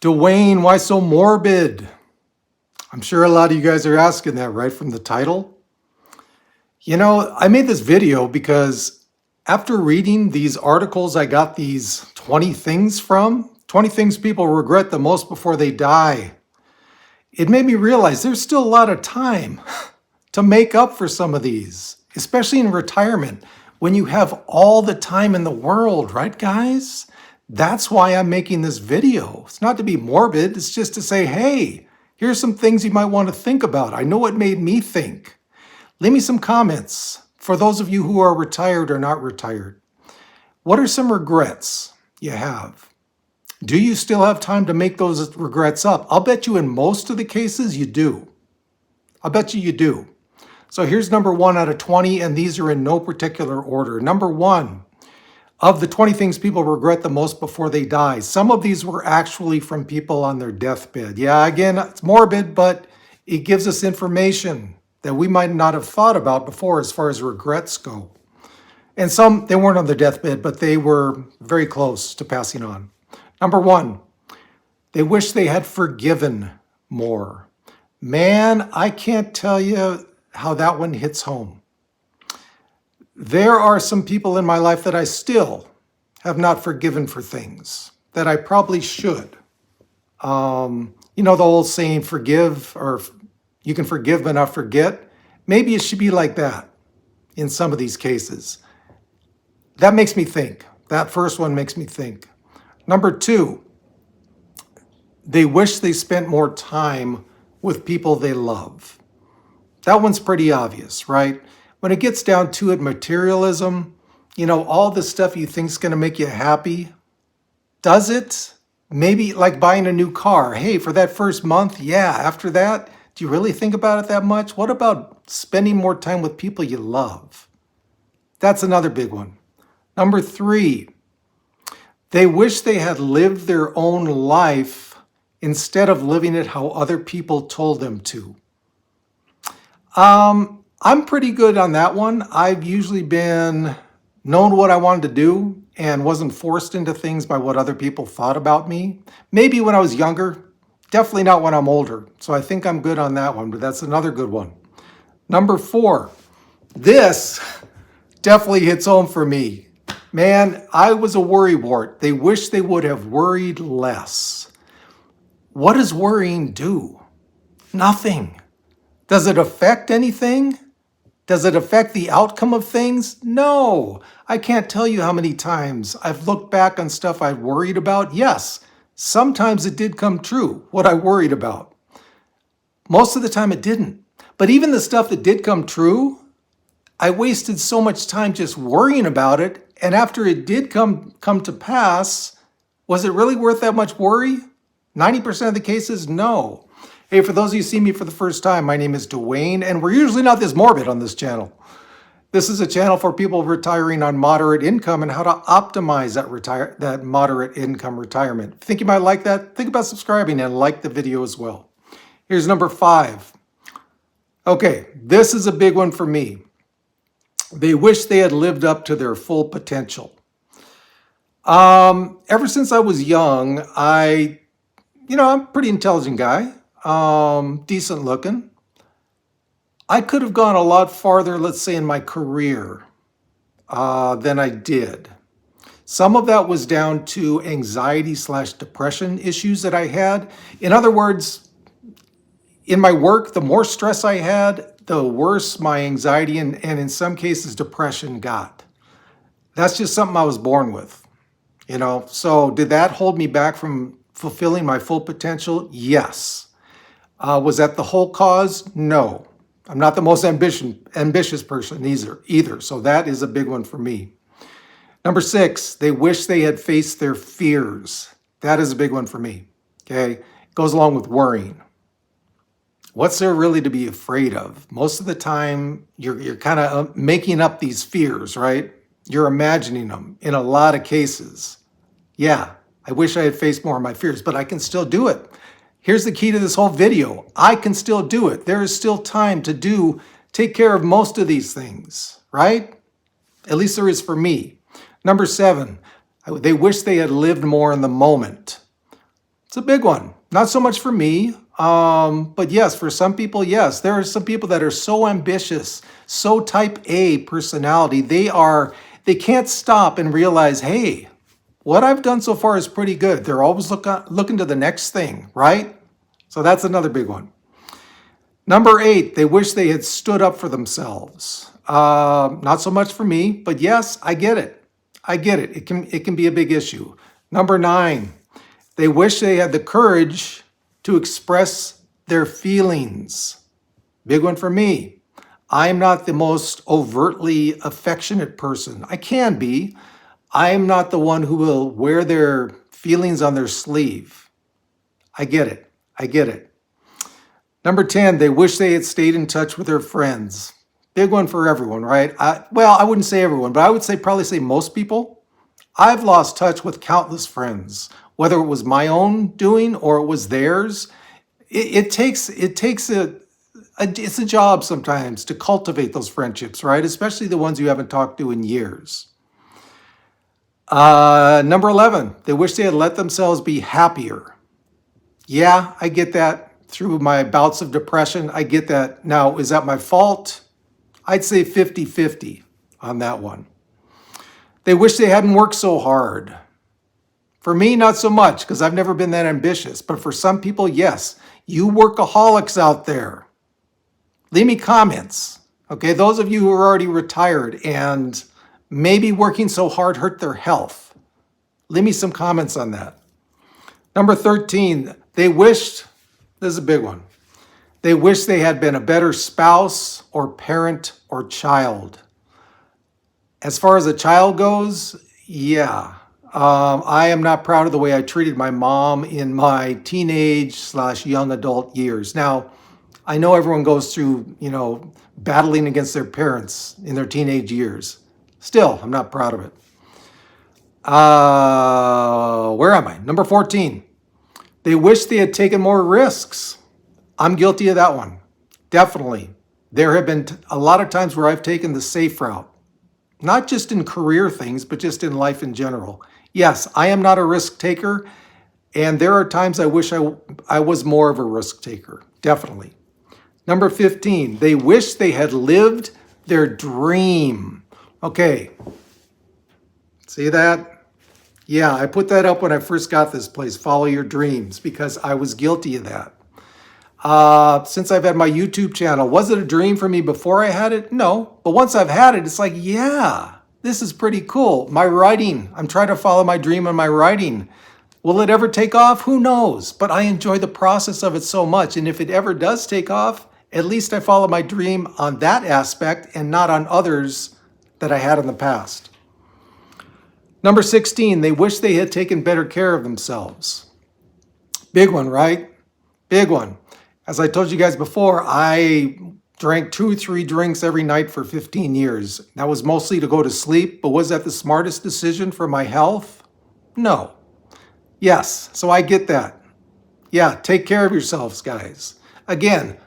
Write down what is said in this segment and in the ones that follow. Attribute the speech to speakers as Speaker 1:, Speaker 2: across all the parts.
Speaker 1: Duane, why so morbid? I'm sure a lot of you guys are asking that right from the title. You know, I made this video because after reading these articles, I got these 20 things from 20 things people regret the most before they die. It made me realize there's still a lot of time to make up for some of these, especially in retirement when you have all the time in the world, right, guys? That's why I'm making this video. It's not to be morbid, it's just to say, hey, here's some things you might want to think about. I know it made me think. Leave me some comments for those of you who are retired or not retired. What are some regrets you have? Do you still have time to make those regrets up? I'll bet you in most of the cases you do. I'll bet you do. So here's number 1 out of 20, and these are in no particular order. Number 1, of the 20 things people regret the most before they die, some of these were actually from people on their deathbed. Yeah, again, it's morbid, but it gives us information that we might not have thought about before as far as regrets go. And some, they weren't on their deathbed, but they were very close to passing on. Number 1, they wish they had forgiven more. Man, I can't tell you how that one hits home. There are some people in my life that I still have not forgiven for things that I probably should. You know the old saying, forgive, or you can forgive but not forget? Maybe it should be like that in some of these cases. That makes me think. That first one makes me think. Number 2, they wish they spent more time with people they love. That one's pretty obvious, right? When it gets down to it, materialism, you know, all the stuff you think is going to make you happy, does it? Maybe like buying a new car. Hey, for that first month, yeah. After that, do you really think about it that much? What about spending more time with people you love? That's another big one. Number 3, they wish they had lived their own life instead of living it how other people told them to. I'm pretty good on that one. I've usually been known what I wanted to do and wasn't forced into things by what other people thought about me. Maybe when I was younger, definitely not when I'm older. So I think I'm good on that one, but that's another good one. Number 4, this definitely hits home for me. Man, I was a worrywart. They wish they would have worried less. What does worrying do? Nothing. Does it affect anything? Does it affect the outcome of things? No. I can't tell you how many times I've looked back on stuff I worried about. Yes, sometimes it did come true, what I worried about. Most of the time it didn't. But even the stuff that did come true, I wasted so much time just worrying about it. And after it did come to pass, was it really worth that much worry? 90% of the cases, no. Hey, for those of you who see me for the first time, my name is Duane, and we're usually not this morbid on this channel. This is a channel for people retiring on moderate income and how to optimize that moderate income retirement. If you think you might like that, think about subscribing and like the video as well. Here's number 5. Okay, this is a big one for me. They wish they had lived up to their full potential. Ever since I was young, I'm a pretty intelligent guy. Decent looking. I could have gone a lot farther, let's say, in my career than I did. Some of that was down to anxiety/depression issues that I had. In other words, in my work, the more stress I had, the worse my anxiety and in some cases depression got. That's just something I was born with, you know. So did that hold me back from fulfilling my full potential? Yes. Was that the whole cause? No. I'm not the most ambitious person either. So that is a big one for me. Number 6, they wish they had faced their fears. That is a big one for me. Okay. It goes along with worrying. What's there really to be afraid of? Most of the time, you're kind of making up these fears, right? You're imagining them in a lot of cases. Yeah, I wish I had faced more of my fears, but I can still do it. Here's the key to this whole video. I can still do it. There is still time to take care of most of these things, right? At least there is for me. Number 7, they wish they had lived more in the moment. It's a big one. Not so much for me, but yes, for some people, yes. There are some people that are so ambitious, so type A personality. They can't stop and realize, hey, what I've done so far is pretty good. They're always looking to the next thing, right? So that's another big one. Number 8, they wish they had stood up for themselves. Not so much for me, but yes, I get it. I get it. It can be a big issue. Number 9, they wish they had the courage to express their feelings. Big one for me. I'm not the most overtly affectionate person. I can be. I'm not the one who will wear their feelings on their sleeve. I get it. I get it. Number 10, they wish they had stayed in touch with their friends. Big one for everyone, right? I wouldn't say everyone, but I would probably say most people. I've lost touch with countless friends, whether it was my own doing or it was theirs. It's a job sometimes to cultivate those friendships, right? Especially the ones you haven't talked to in years. Number 11, they wish they had let themselves be happier. Yeah, I get that. Through my bouts of depression, I get that. Now, is that my fault? I'd say 50-50 on that one. They wish they hadn't worked so hard. For me, not so much, because I've never been that ambitious. But for some people, yes. You workaholics out there, leave me comments. Okay, those of you who are already retired and maybe working so hard hurt their health, leave me some comments on that. Number 13, they wished, this is a big one, they wish they had been a better spouse or parent or child. As far as a child goes, yeah. I am not proud of the way I treated my mom in my teenage/young adult years. Now, I know everyone goes through, battling against their parents in their teenage years. Still, I'm not proud of it. Where am I? Number 14. They wish they had taken more risks. I'm guilty of that one. Definitely. There have been a lot of times where I've taken the safe route. Not just in career things, but just in life in general. Yes, I am not a risk taker, and there are times I wish I was more of a risk taker. Definitely. Number 15, they wish they had lived their dream. Okay. See that? Yeah, I put that up when I first got this place, Follow Your Dreams, because I was guilty of that. Since I've had my YouTube channel, was it a dream for me before I had it? No. But once I've had it, it's like, yeah, this is pretty cool. My writing, I'm trying to follow my dream in my writing. Will it ever take off? Who knows? But I enjoy the process of it so much. And if it ever does take off, at least I follow my dream on that aspect and not on others that I had in the past. Number 16, they wish they had taken better care of themselves. Big one, right? Big one. As I told you guys before, I drank 2 or 3 drinks every night for 15 years. That was mostly to go to sleep, but was that the smartest decision for my health? No. Yes, so I get that. Yeah, take care of yourselves, guys. Again,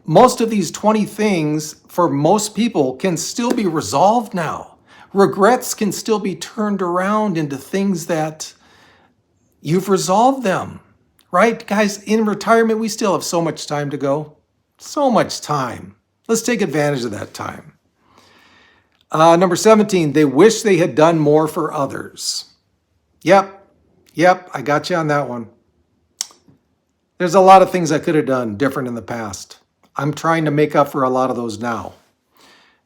Speaker 1: most of these 20 things for most people can still be resolved now. Regrets can still be turned around into things that you've resolved them, right? Guys, in retirement, we still have so much time to go. So much time. Let's take advantage of that time. Number 17, they wish they had done more for others. Yep, I got you on that one. There's a lot of things I could have done different in the past. I'm trying to make up for a lot of those now.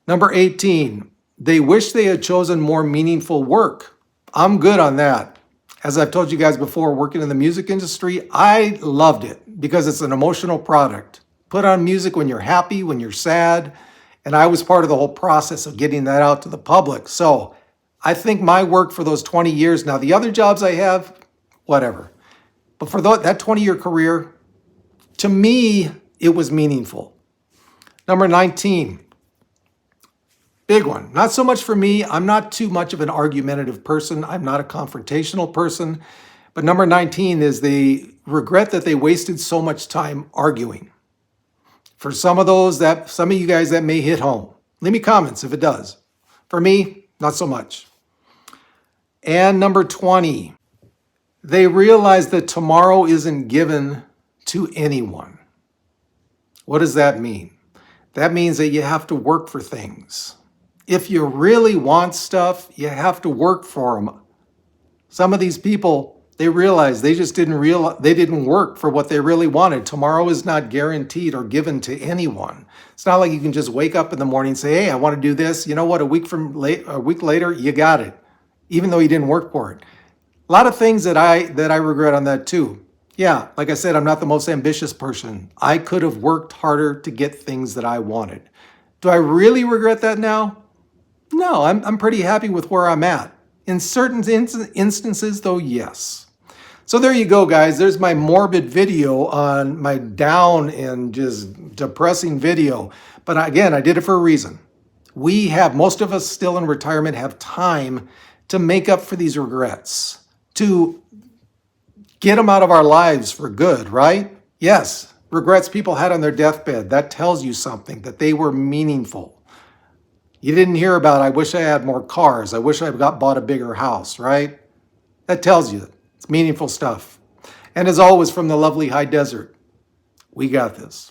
Speaker 1: Number 18, they wish they had chosen more meaningful work. I'm good on that. As I've told you guys before, working in the music industry, I loved it because it's an emotional product. Put on music when you're happy, when you're sad, and I was part of the whole process of getting that out to the public. So I think my work for those 20 years, now the other jobs I have, whatever. But for that 20-year career, to me, it was meaningful. Number 19. Big one. Not so much for me. I'm not too much of an argumentative person. I'm not a confrontational person. But number 19 is they regret that they wasted so much time arguing. For some of you guys that may hit home. Leave me comments if it does. For me, not so much. And number 20. They realize that tomorrow isn't given to anyone. What does that mean? That means that you have to work for things. If you really want stuff, you have to work for them. Some of these people, they realize they just didn't work for what they really wanted. Tomorrow is not guaranteed or given to anyone. It's not like you can just wake up in the morning and say, "Hey, I want to do this." You know what? A week later, you got it, even though you didn't work for it. A lot of things that I regret on that too. Yeah, like I said, I'm not the most ambitious person. I could have worked harder to get things that I wanted. Do I really regret that now? No, I'm pretty happy with where I'm at. In certain instances, though, yes. So there you go, guys. There's my morbid video on my down and just depressing video. But again, I did it for a reason. Most of us still in retirement have time to make up for these regrets, to get them out of our lives for good, right? Yes, regrets people had on their deathbed. That tells you something, that they were meaningful. You didn't hear about, "I wish I had more cars. I wish I bought a bigger house," right? That tells you it's meaningful stuff. And as always, from the lovely high desert, we got this.